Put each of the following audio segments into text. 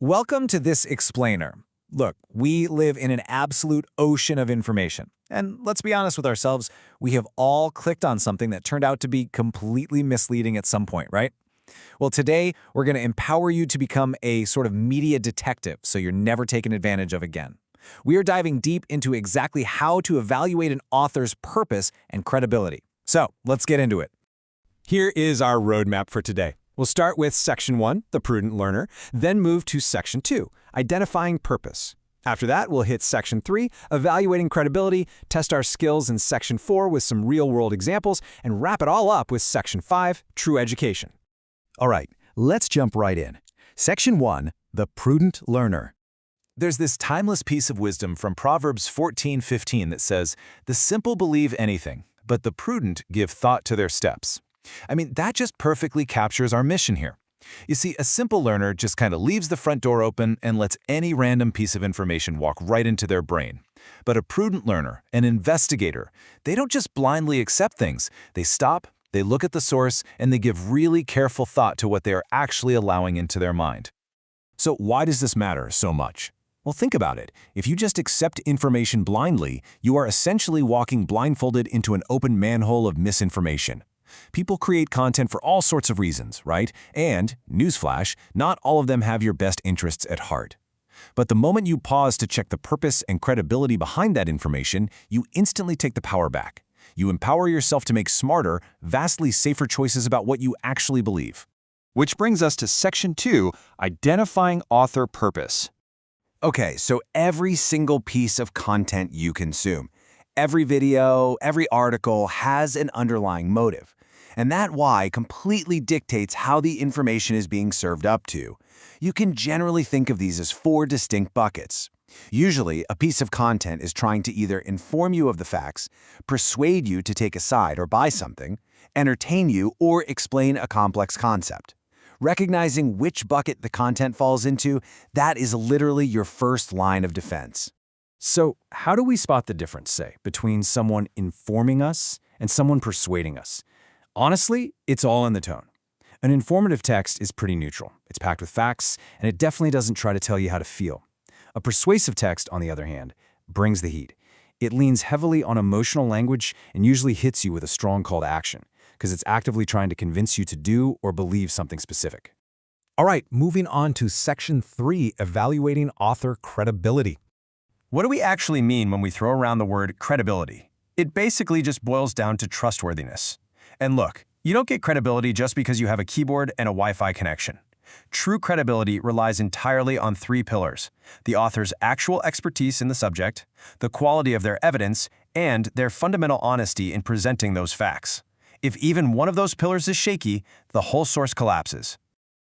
Welcome to this explainer. Look, we live in an absolute ocean of information. And let's be honest with ourselves, we have all clicked on something that turned out to be completely misleading at some point, right? Well, today we're going to empower you to become a sort of media detective so you're never taken advantage of again. We are diving deep into exactly how to evaluate an author's purpose and credibility. So let's get into it. Here is our roadmap for today. We'll start with Section 1, the prudent learner, then move to Section 2, identifying purpose. After that, we'll hit Section 3, evaluating credibility, test our skills in Section 4 with some real-world examples, and wrap it all up with Section 5, true education. All right, let's jump right in. Section 1, the prudent learner. There's this timeless piece of wisdom from Proverbs 14:15 that says, "The simple believe anything, but the prudent give thought to their steps." I mean, that just perfectly captures our mission here. You see, a simple learner just kind of leaves the front door open and lets any random piece of information walk right into their brain. But a prudent learner, an investigator, they don't just blindly accept things. They stop, they look at the source, and they give really careful thought to what they are actually allowing into their mind. So why does this matter so much? Well, think about it. If you just accept information blindly, you are essentially walking blindfolded into an open manhole of misinformation. People create content for all sorts of reasons, right? And, newsflash, not all of them have your best interests at heart. But the moment you pause to check the purpose and credibility behind that information, you instantly take the power back. You empower yourself to make smarter, vastly safer choices about what you actually believe. Which brings us to Section 2, identifying author purpose. Okay, so every single piece of content you consume, every video, every article has an underlying motive. And that why completely dictates how the information is being served up to. You can generally think of these as four distinct buckets. Usually, a piece of content is trying to either inform you of the facts, persuade you to take a side or buy something, entertain you, or explain a complex concept. Recognizing which bucket the content falls into, that is literally your first line of defense. So how do we spot the difference, say, between someone informing us and someone persuading us? Honestly, it's all in the tone. An informative text is pretty neutral. It's packed with facts, and it definitely doesn't try to tell you how to feel. A persuasive text, on the other hand, brings the heat. It leans heavily on emotional language and usually hits you with a strong call to action, because it's actively trying to convince you to do or believe something specific. All right, moving on to Section 3, evaluating author credibility. What do we actually mean when we throw around the word credibility? It basically just boils down to trustworthiness. And look, you don't get credibility just because you have a keyboard and a Wi-Fi connection. True credibility relies entirely on three pillars: the author's actual expertise in the subject, the quality of their evidence, and their fundamental honesty in presenting those facts. If even one of those pillars is shaky, the whole source collapses.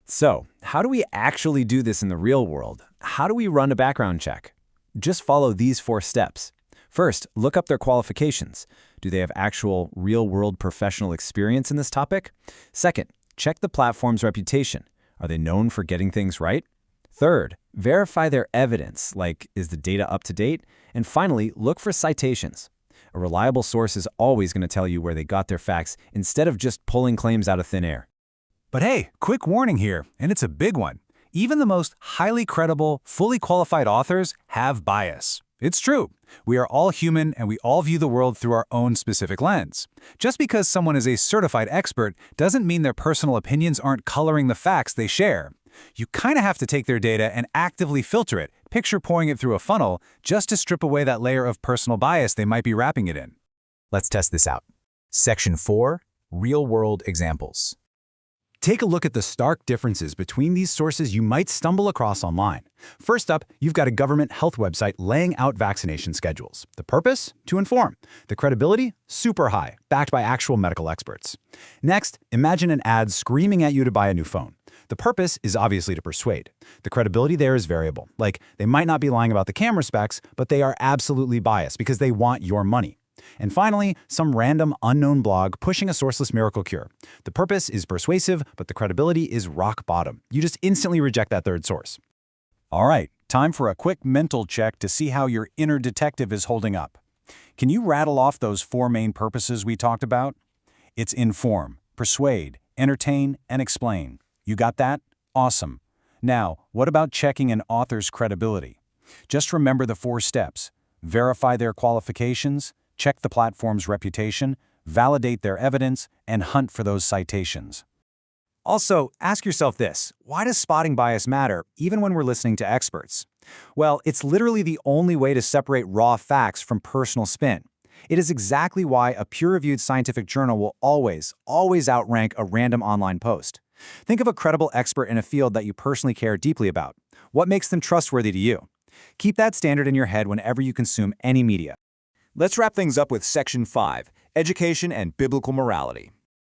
So, how do we actually do this in the real world? How do we run a background check? Just follow these 4 steps. First, look up their qualifications. Do they have actual, real-world professional experience in this topic? Second, check the platform's reputation. Are they known for getting things right? Third, verify their evidence, like is the data up to date? And finally, look for citations. A reliable source is always going to tell you where they got their facts instead of just pulling claims out of thin air. But hey, quick warning here, and it's a big one. Even the most highly credible, fully qualified authors have bias. It's true. We are all human and we all view the world through our own specific lens. Just because someone is a certified expert doesn't mean their personal opinions aren't coloring the facts they share. You kind of have to take their data and actively filter it, picture pouring it through a funnel, just to strip away that layer of personal bias they might be wrapping it in. Let's test this out. Section 4, real-world examples. Take a look at the stark differences between these sources you might stumble across online. First up, you've got a government health website laying out vaccination schedules. The purpose? To inform. The credibility? Super high, backed by actual medical experts. Next, imagine an ad screaming at you to buy a new phone. The purpose is obviously to persuade. The credibility there is variable. Like, they might not be lying about the camera specs, but they are absolutely biased because they want your money. And finally, some random unknown blog pushing a sourceless miracle cure. The purpose is persuasive, but the credibility is rock bottom. You just instantly reject that third source. All right, time for a quick mental check to see how your inner detective is holding up. Can you rattle off those 4 main purposes we talked about? It's inform, persuade, entertain, and explain. You got that? Awesome. Now, what about checking an author's credibility? Just remember the 4 steps. Verify their qualifications, check the platform's reputation, validate their evidence, and hunt for those citations. Also, ask yourself this: why does spotting bias matter, even when we're listening to experts? Well, it's literally the only way to separate raw facts from personal spin. It is exactly why a peer-reviewed scientific journal will always outrank a random online post. Think of a credible expert in a field that you personally care deeply about. What makes them trustworthy to you? Keep that standard in your head whenever you consume any media. Let's wrap things up with Section 5, Education and Biblical Morality.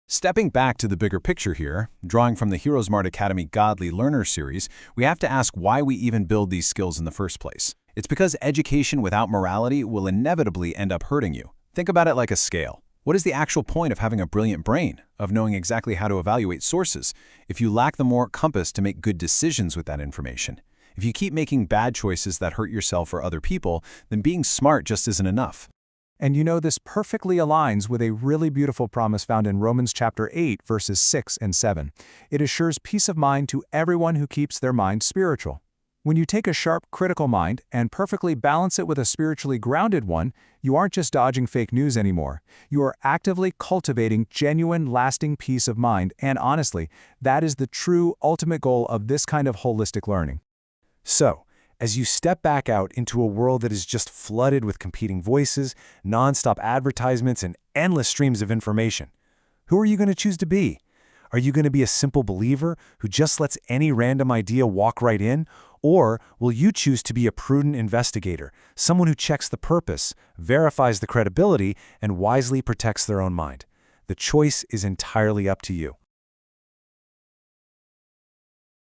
Stepping back to the bigger picture here, drawing from the Heroes Mart Academy Godly Learner series, we have to ask why we even build these skills in the first place. It's because education without morality will inevitably end up hurting you. Think about it like a scale. What is the actual point of having a brilliant brain, of knowing exactly how to evaluate sources, if you lack the moral compass to make good decisions with that information? If you keep making bad choices that hurt yourself or other people, then being smart just isn't enough. And you know, this perfectly aligns with a really beautiful promise found in Romans chapter 8, verses 6 and 7. It assures peace of mind to everyone who keeps their mind spiritual. When you take a sharp, critical mind and perfectly balance it with a spiritually grounded one, you aren't just dodging fake news anymore. You are actively cultivating genuine, lasting peace of mind, and honestly, that is the true, ultimate goal of this kind of holistic learning. So, as you step back out into a world that is just flooded with competing voices, nonstop advertisements, and endless streams of information, who are you going to choose to be? Are you going to be a simple believer who just lets any random idea walk right in? Or will you choose to be a prudent investigator, someone who checks the purpose, verifies the credibility, and wisely protects their own mind? The choice is entirely up to you.